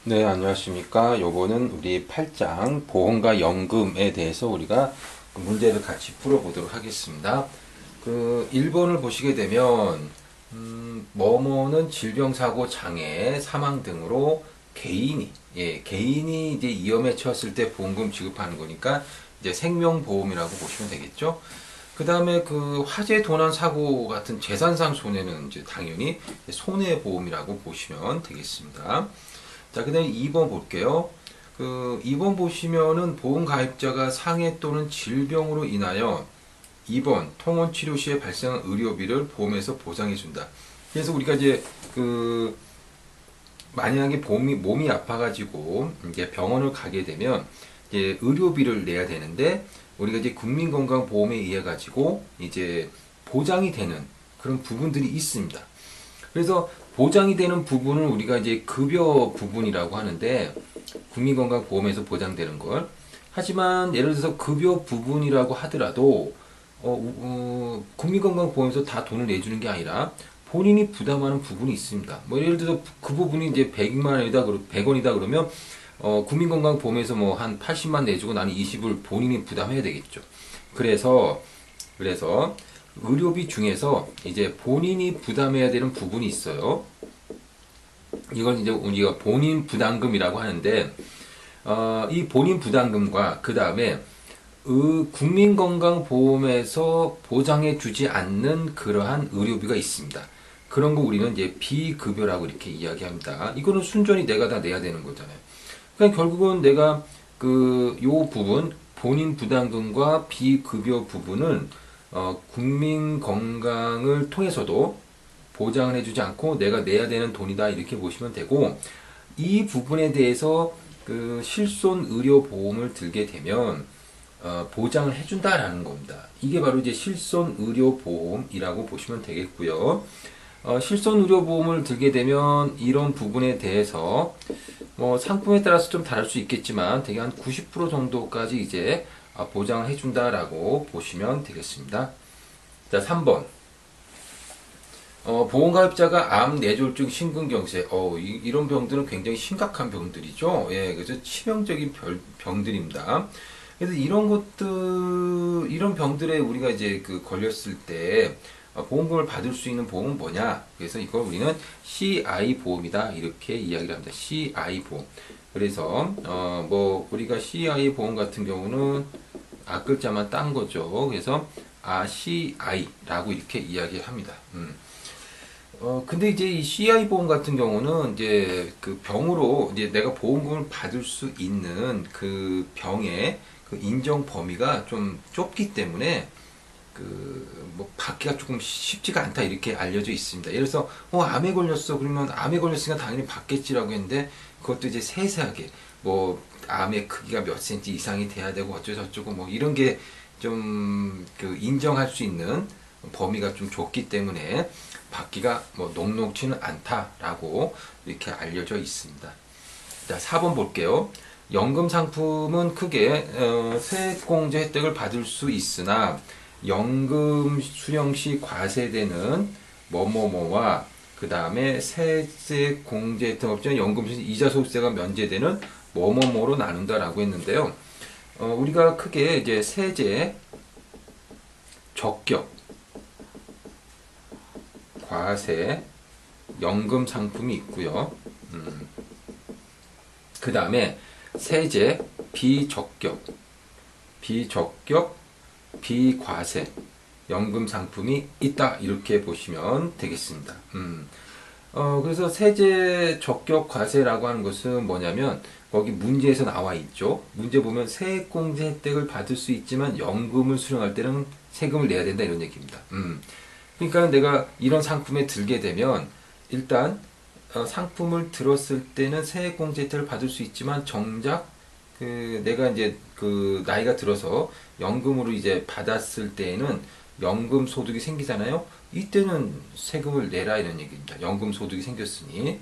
네, 안녕하십니까. 요거는 우리 8장 보험과 연금에 대해서 우리가 그 문제를 같이 풀어보도록 하겠습니다. 그 1번을 보시게 되면 뭐뭐는 질병, 사고, 장애, 사망 등으로 개인이 이제 위험에 처했을 때 보험금 지급하는 거니까 이제 생명보험이라고 보시면 되겠죠. 그 다음에 그 화재, 도난, 사고 같은 재산상 손해는 이제 당연히 손해보험이라고 보시면 되겠습니다. 자, 그 다음에 2번 볼게요. 그 2번 보시면은 보험 가입자가 상해 또는 질병으로 인하여 2번 통원 치료 시에 발생한 의료비를 보험에서 보상해 준다. 그래서 우리가 이제 그 만약에 몸이 아파가지고 이제 병원을 가게 되면 이제 의료비를 내야 되는데 우리가 이제 국민건강보험에 의해 가지고 이제 보장이 되는 그런 부분들이 있습니다. 그래서 보장이 되는 부분을 우리가 이제 급여 부분이라고 하는데 국민건강보험에서 보장되는 걸. 하지만 예를 들어서 급여 부분이라고 하더라도 국민건강보험에서 다 돈을 내주는 게 아니라 본인이 부담하는 부분이 있습니다. 뭐 예를 들어서 그 부분이 이제 100만 원이다, 100원이다 그러면 국민건강보험에서 뭐 한 80만 내주고 나는 20을 본인이 부담해야 되겠죠. 그래서 의료비 중에서 이제 본인이 부담해야 되는 부분이 있어요. 이건 이제 우리가 본인 부담금이라고 하는데, 이 본인 부담금과 그 다음에 국민건강보험에서 보장해주지 않는 그러한 의료비가 있습니다. 그런 거 우리는 이제 비급여라고 이렇게 이야기합니다. 이거는 순전히 내가 다 내야 되는 거잖아요. 그러니까 결국은 내가 요 부분, 본인 부담금과 비급여 부분은 국민 건강을 통해서도 보장을 해주지 않고 내가 내야 되는 돈이다 이렇게 보시면 되고, 이 부분에 대해서 그 실손 의료 보험을 들게 되면 보장을 해준다라는 겁니다. 이게 바로 이제 실손 의료 보험이라고 보시면 되겠고요. 실손 의료 보험을 들게 되면 이런 부분에 대해서 뭐 상품에 따라서 좀 다를 수 있겠지만 대개 한 90% 정도까지 이제 보장을 해준다라고 보시면 되겠습니다. 자, 3번. 보험가입자가 암, 뇌졸중, 심근경색, 이런 병들은 굉장히 심각한 병들이죠. 예, 그래서 치명적인 병들입니다. 그래서 이런 병들에 우리가 이제 그 걸렸을 때 보험금을 받을 수 있는 보험은 뭐냐? 그래서 이걸 우리는 CI 보험이다 이렇게 이야기를 합니다. CI 보험. 그래서 뭐 우리가 CI 보험 같은 경우는 앞글자만 딴 거죠. 그래서 CI라고 이렇게 이야기합니다. 근데 이제 이 CI 보험 같은 경우는 이제 그 병으로 이제 내가 보험금을 받을 수 있는 그 병의 그 인정 범위가 좀 좁기 때문에 뭐 받기가 조금 쉽지가 않다 이렇게 알려져 있습니다. 예를 들어서 암에 걸렸어 그러면 암에 걸렸으니까 당연히 받겠지라고 했는데 그것도 이제 세세하게 뭐 암의 크기가 몇 센치 이상이 돼야 되고 어쩌고저쩌고 뭐 이런 게 좀 그 인정할 수 있는 범위가 좀 좁기 때문에 받기가 뭐 녹록지는 않다라고 이렇게 알려져 있습니다. 자, 4번 볼게요. 연금 상품은 크게 세액공제 혜택을 받을 수 있으나 연금 수령 시 과세되는 뭐뭐뭐와 그 다음에 세액 공제 혜택 없지만 연금 시 이자 소득세가 면제되는 뭐뭐뭐로 나눈다라고 했는데요. 우리가 크게 이제 세제, 적격, 과세, 연금 상품이 있고요. 그 다음에 세제, 비적격, 비과세, 연금 상품이 있다 이렇게 보시면 되겠습니다. 그래서 세제 적격 과세라고 하는 것은 뭐냐면 거기 문제에서 나와 있죠. 문제 보면 세액공제 혜택을 받을 수 있지만 연금을 수령할 때는 세금을 내야 된다 이런 얘기입니다. 그러니까 내가 이런 상품에 들게 되면 일단 상품을 들었을 때는 세액공제 혜택을 받을 수 있지만 정작 내가 이제 그 나이가 들어서 연금으로 이제 받았을 때에는 연금 소득이 생기잖아요. 이때는 세금을 내라 이런 얘기입니다. 연금 소득이 생겼으니.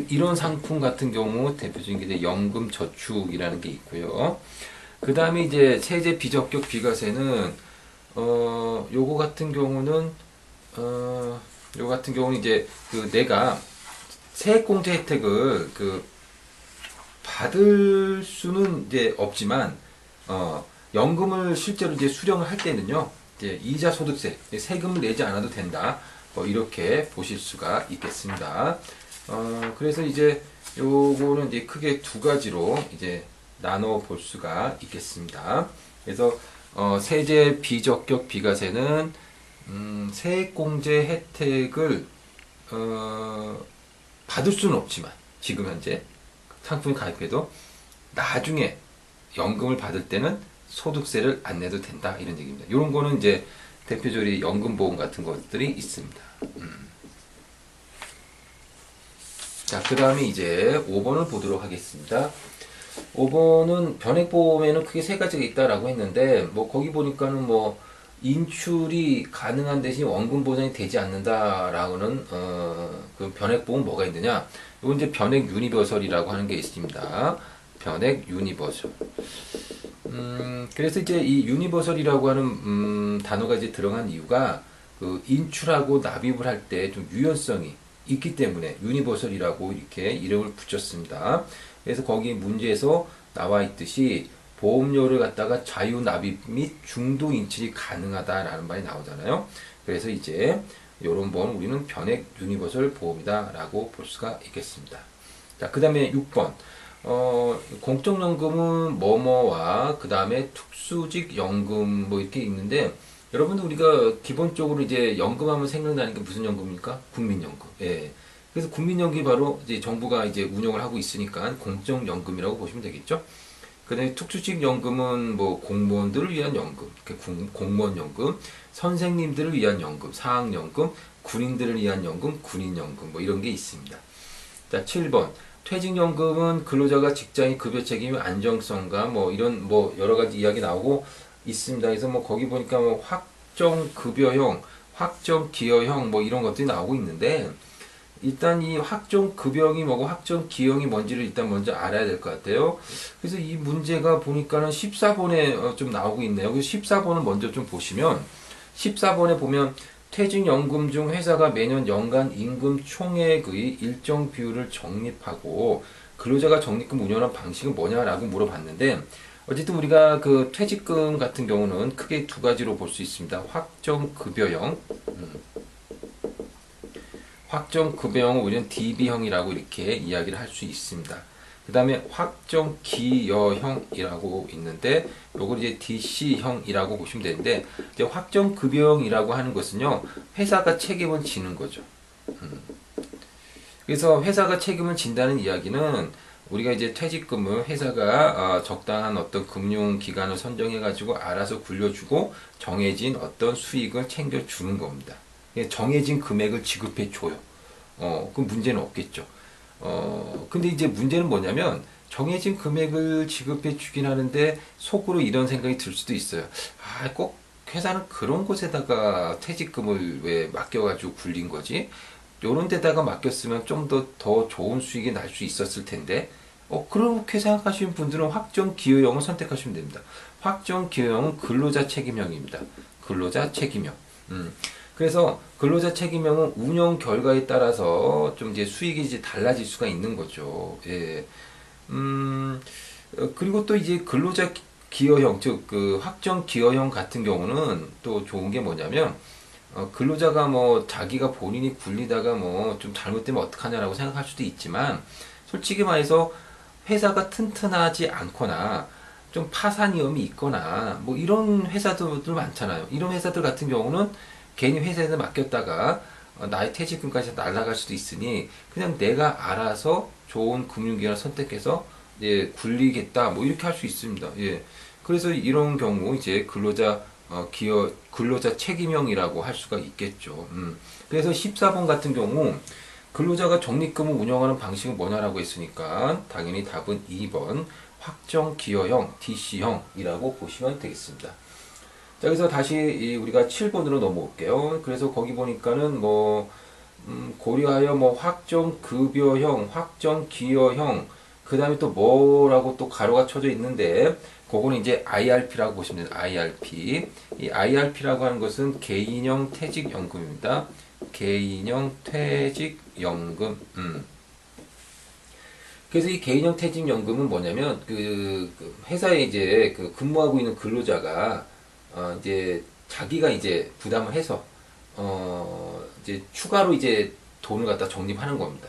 이런 상품 같은 경우 대표적인 게 연금 저축이라는 게 있고요. 그 다음에 이제 세제 비적격 비과세는 요거 같은 경우는 이제 내가 세액공제 혜택을 받을 수는 이제 없지만, 연금을 실제로 이제 수령을 할 때는요, 이제 이자 소득세, 세금을 내지 않아도 된다. 뭐 이렇게 보실 수가 있겠습니다. 그래서 이제 요거는 이제 크게 두 가지로 이제 나눠 볼 수가 있겠습니다. 그래서 세제 비적격 비과세는 세액공제 혜택을 받을 수는 없지만 지금 현재 상품이 가입해도 나중에 연금을 받을 때는 소득세를 안 내도 된다 이런 얘기입니다. 이런 거는 이제 대표적으로 연금보험 같은 것들이 있습니다. 자, 그 다음에 이제 5번을 보도록 하겠습니다. 5번은 변액보험에는 크게 세 가지가 있다라고 했는데, 뭐, 거기 보니까는 뭐, 인출이 가능한 대신 원금 보장이 되지 않는다라고는, 그 변액보험 뭐가 있느냐? 이건 이제 변액 유니버설이라고 하는 게 있습니다. 변액 유니버설. 그래서 이제 이 유니버설이라고 하는, 단어가 이제 들어간 이유가, 그 인출하고 납입을 할 때 좀 유연성이 있기 때문에 유니버설이라고 이렇게 이름을 붙였습니다. 그래서 거기 문제에서 나와 있듯이 보험료를 갖다가 자유 납입 및 중도 인출이 가능하다라는 말이 나오잖아요. 그래서 이제 이런 보험 우리는 변액 유니버설 보험이다라고 볼 수가 있겠습니다. 자, 그 다음에 6번. 공적연금은 뭐뭐와 그 다음에 특수직 연금 뭐 이렇게 있는데, 여러분들 우리가 기본적으로 이제 연금하면 생각나는 게 무슨 연금입니까? 국민연금. 예. 그래서 국민연금이 바로 이제 정부가 이제 운영을 하고 있으니까 공적연금이라고 보시면 되겠죠. 그다음에 특수직 연금은 뭐 공무원들을 위한 연금, 공무원연금, 선생님들을 위한 연금, 사학연금, 군인들을 위한 연금, 군인연금 뭐 이런 게 있습니다. 자, 7번. 퇴직연금은 근로자가 직장의 급여 책임의 안정성과 뭐 이런 뭐 여러 가지 이야기 나오고 있습니다. 그래서 뭐 거기 보니까 뭐 확정 급여형, 확정 기여형 뭐 이런 것들이 나오고 있는데, 일단 이 확정 급여형이 뭐고 확정 기여형이 뭔지를 일단 먼저 알아야 될 것 같아요. 그래서 이 문제가 보니까는 14번에 좀 나오고 있네요. 그래서 14번을 먼저 좀 보시면, 14번에 보면 퇴직연금 중 회사가 매년 연간 임금 총액의 일정 비율을 적립하고 근로자가 적립금 운영하는 방식은 뭐냐라고 물어봤는데, 어쨌든 우리가 그 퇴직금 같은 경우는 크게 두 가지로 볼 수 있습니다. 확정급여형, 확정급여형은 우리는 DB형이라고 이렇게 이야기를 할 수 있습니다. 그 다음에 확정기여형이라고 있는데, 요걸 이제 DC형이라고 보시면 되는데, 이제 확정급여형이라고 하는 것은요, 회사가 책임을 지는 거죠. 그래서 회사가 책임을 진다는 이야기는 우리가 이제 퇴직금을 회사가 적당한 어떤 금융기관을 선정해가지고 알아서 굴려주고 정해진 어떤 수익을 챙겨주는 겁니다. 정해진 금액을 지급해줘요. 그 문제는 없겠죠. 근데 이제 문제는 뭐냐면 정해진 금액을 지급해주긴 하는데 속으로 이런 생각이 들 수도 있어요. 아, 꼭 회사는 그런 곳에다가 퇴직금을 왜 맡겨가지고 굴린 거지? 요런 데다가 맡겼으면 좀 더 좋은 수익이 날 수 있었을 텐데, 그렇게 생각하시는 분들은 확정기여형을 선택하시면 됩니다. 확정기여형은 근로자 책임형입니다. 근로자 책임형. 그래서 근로자 책임형은 운영 결과에 따라서 좀 이제 수익이 이제 달라질 수가 있는 거죠. 예. 그리고 또 이제 근로자 기여형, 즉, 그 확정기여형 같은 경우는 또 좋은 게 뭐냐면, 근로자가 뭐 자기가 본인이 굴리다가 뭐 좀 잘못되면 어떡하냐라고 생각할 수도 있지만, 솔직히 말해서 회사가 튼튼하지 않거나 좀 파산 위험이 있거나 뭐 이런 회사들도 많잖아요. 이런 회사들 같은 경우는 괜히 회사에 맡겼다가 나의 퇴직금까지 날아갈 수도 있으니 그냥 내가 알아서 좋은 금융기관을 선택해서 굴리겠다 뭐 이렇게 할 수 있습니다. 예. 그래서 이런 경우 이제 근로자 책임형이라고 할 수가 있겠죠. 그래서 14번 같은 경우 근로자가 적립금을 운영하는 방식은 뭐냐라고 했으니까 당연히 답은 2번 확정기여형 DC형이라고 보시면 되겠습니다. 자, 그래서 다시 우리가 7번으로 넘어올게요. 그래서 거기 보니까는 뭐 고려하여 뭐 확정급여형, 확정기여형, 그 다음에 또 뭐라고 또 가로가 쳐져 있는데, 그거는 이제 IRP라고 보시면 됩니다. IRP. 이 IRP라고 하는 것은 개인형 퇴직연금입니다. 개인형 퇴직연금. 그래서 이 개인형 퇴직연금은 뭐냐면 그 회사에 이제 그 근무하고 있는 근로자가 이제 자기가 이제 부담을 해서 이제 추가로 이제 돈을 갖다 적립하는 겁니다.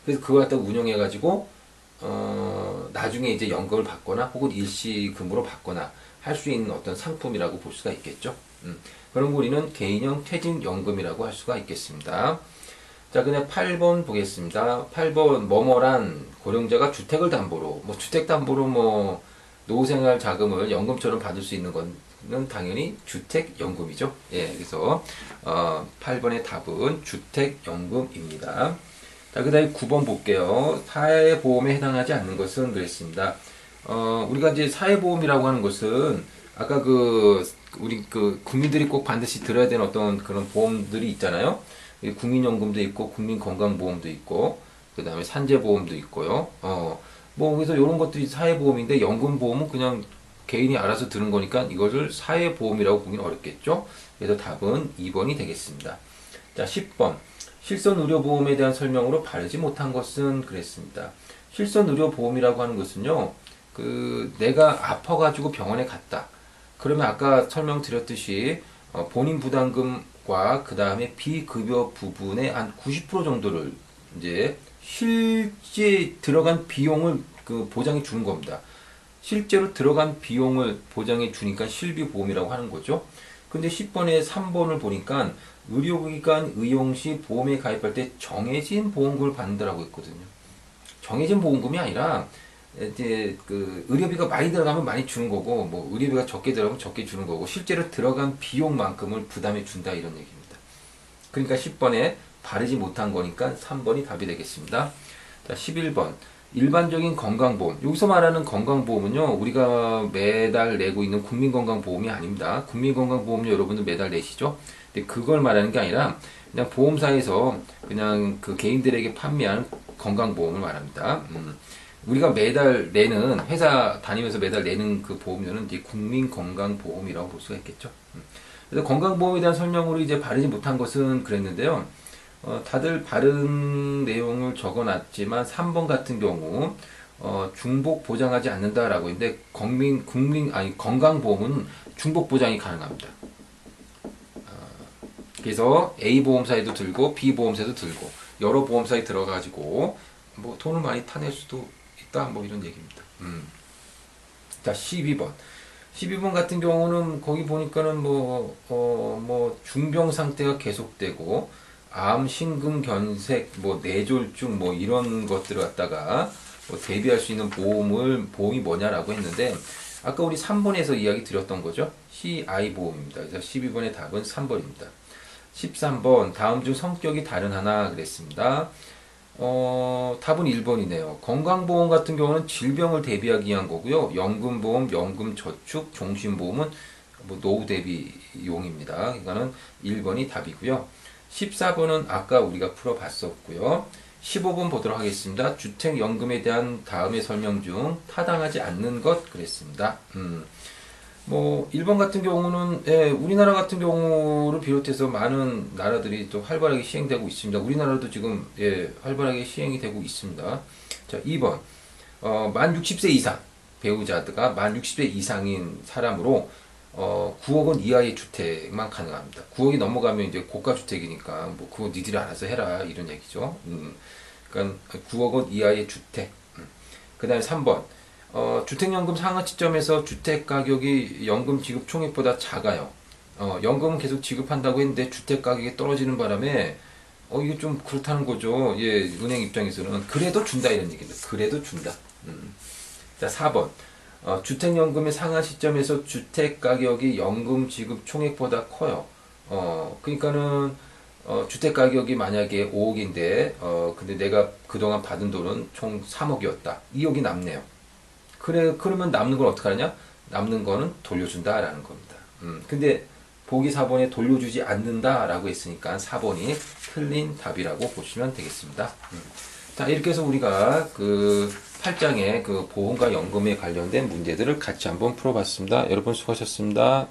그래서 그걸 갖다 운영해가지고 나중에 이제 연금을 받거나 혹은 일시금으로 받거나 할 수 있는 어떤 상품이라고 볼 수가 있겠죠. 그런 거 우리는 개인형 퇴직연금이라고 할 수가 있겠습니다. 자, 그냥 8번 보겠습니다. 8번 뭐뭐란 고령자가 주택을 담보로 뭐 주택담보로 뭐 노후생활 자금을 연금처럼 받을 수 있는 거는 당연히 주택연금이죠. 예, 그래서 8번의 답은 주택연금입니다. 자, 그 다음에 9번 볼게요. 사회보험에 해당하지 않는 것은 그랬습니다. 우리가 이제 사회보험이라고 하는 것은 아까 우리 국민들이 꼭 반드시 들어야 되는 어떤 그런 보험들이 있잖아요. 국민연금도 있고, 국민건강보험도 있고, 그 다음에 산재보험도 있고요. 뭐, 그래서 이런 것들이 사회보험인데, 연금보험은 그냥 개인이 알아서 드는 거니까 이것을 사회보험이라고 보기는 어렵겠죠? 그래서 답은 2번이 되겠습니다. 자, 10번. 실손의료보험에 대한 설명으로 바르지 못한 것은 그랬습니다. 실손의료보험이라고 하는 것은요, 내가 아파가지고 병원에 갔다. 그러면 아까 설명드렸듯이, 본인 부담금과 그 다음에 비급여 부분의 한 90% 정도를 이제 실제 들어간 비용을 보장해 주는 겁니다. 실제로 들어간 비용을 보장해 주니까 실비보험이라고 하는 거죠. 근데 10번에 3번을 보니까 의료기관 의용 시 보험에 가입할 때 정해진 보험금을 받는다라고 했거든요. 정해진 보험금이 아니라 이제 의료비가 많이 들어가면 많이 주는 거고, 뭐 의료비가 적게 들어가면 적게 주는 거고, 실제로 들어간 비용만큼을 부담해 준다 이런 얘기입니다. 그러니까 10번에 바르지 못한 거니까 3번이 답이 되겠습니다. 자, 11번. 일반적인 건강보험. 여기서 말하는 건강보험은요, 우리가 매달 내고 있는 국민건강보험이 아닙니다. 국민건강보험료 여러분들 매달 내시죠? 근데 그걸 말하는 게 아니라, 그냥 보험사에서 그냥 개인들에게 판매하는 건강보험을 말합니다. 우리가 매달 내는, 회사 다니면서 매달 내는 그 보험료는 이제 국민건강보험이라고 볼 수가 있겠죠. 그래서 건강보험에 대한 설명으로 이제 바르지 못한 것은 그랬는데요. 다들 바른 내용을 적어놨지만 3번 같은 경우 중복 보장하지 않는다라고 했는데 건강보험은 중복 보장이 가능합니다. 그래서 A 보험사에도 들고 B 보험사에도 들고 여러 보험사에 들어가지고 뭐 돈을 많이 타낼 수도 있다 뭐 이런 얘기입니다. 자, 12번. 12번 같은 경우는 거기 보니까는 뭐 중병 상태가 계속되고 암, 심근, 견색, 뭐 뇌졸중 뭐 이런 것들을 갖다가 뭐 대비할 수 있는 보험이 뭐냐라고 했는데 아까 우리 3번에서 이야기 드렸던 거죠. CI 보험입니다. 그래서 12번의 답은 3번입니다. 13번 다음 중 성격이 다른 하나 그랬습니다. 답은 1번이네요. 건강보험 같은 경우는 질병을 대비하기 위한 거고요. 연금보험, 연금저축, 종신보험은 뭐 노후 대비용입니다. 그러니까는 1번이 답이고요. 14번은 아까 우리가 풀어봤었고요. 15번 보도록 하겠습니다. 주택연금에 대한 다음의 설명 중 타당하지 않는 것 그랬습니다. 뭐 1번 같은 경우는 우리나라 같은 경우를 비롯해서 많은 나라들이 또 활발하게 시행되고 있습니다. 우리나라도 지금 활발하게 시행이 되고 있습니다. 자, 2번 만 60세 이상 배우자가 만 60세 이상인 사람으로 9억 원 이하의 주택만 가능합니다. 9억이 넘어가면 이제 고가주택이니까 뭐 그거 니들이 알아서 해라 이런 얘기죠. 그러니까 9억 원 이하의 주택. 그 다음에 3번 주택연금 상한 시점에서 주택 가격이 연금 지급 총액보다 작아요. 연금은 계속 지급한다고 했는데 주택 가격이 떨어지는 바람에 이게 좀 그렇다는 거죠. 예, 은행 입장에서는 그래도 준다 이런 얘기입니다. 그래도 준다. 자, 4번 주택연금의 상한 시점에서 주택 가격이 연금 지급 총액보다 커요. 그러니까는 주택 가격이 만약에 5억인데 근데 내가 그동안 받은 돈은 총 3억이었다. 2억이 남네요. 그러면 남는 걸 어떻게 하느냐? 남는 거는 돌려준다라는 겁니다. 근데 보기 4번에 돌려주지 않는다라고 했으니까 4번이 틀린 답이라고 보시면 되겠습니다. 자, 이렇게 해서 우리가 8장의 보험과 연금에 관련된 문제들을 같이 한번 풀어봤습니다. 여러분 수고하셨습니다.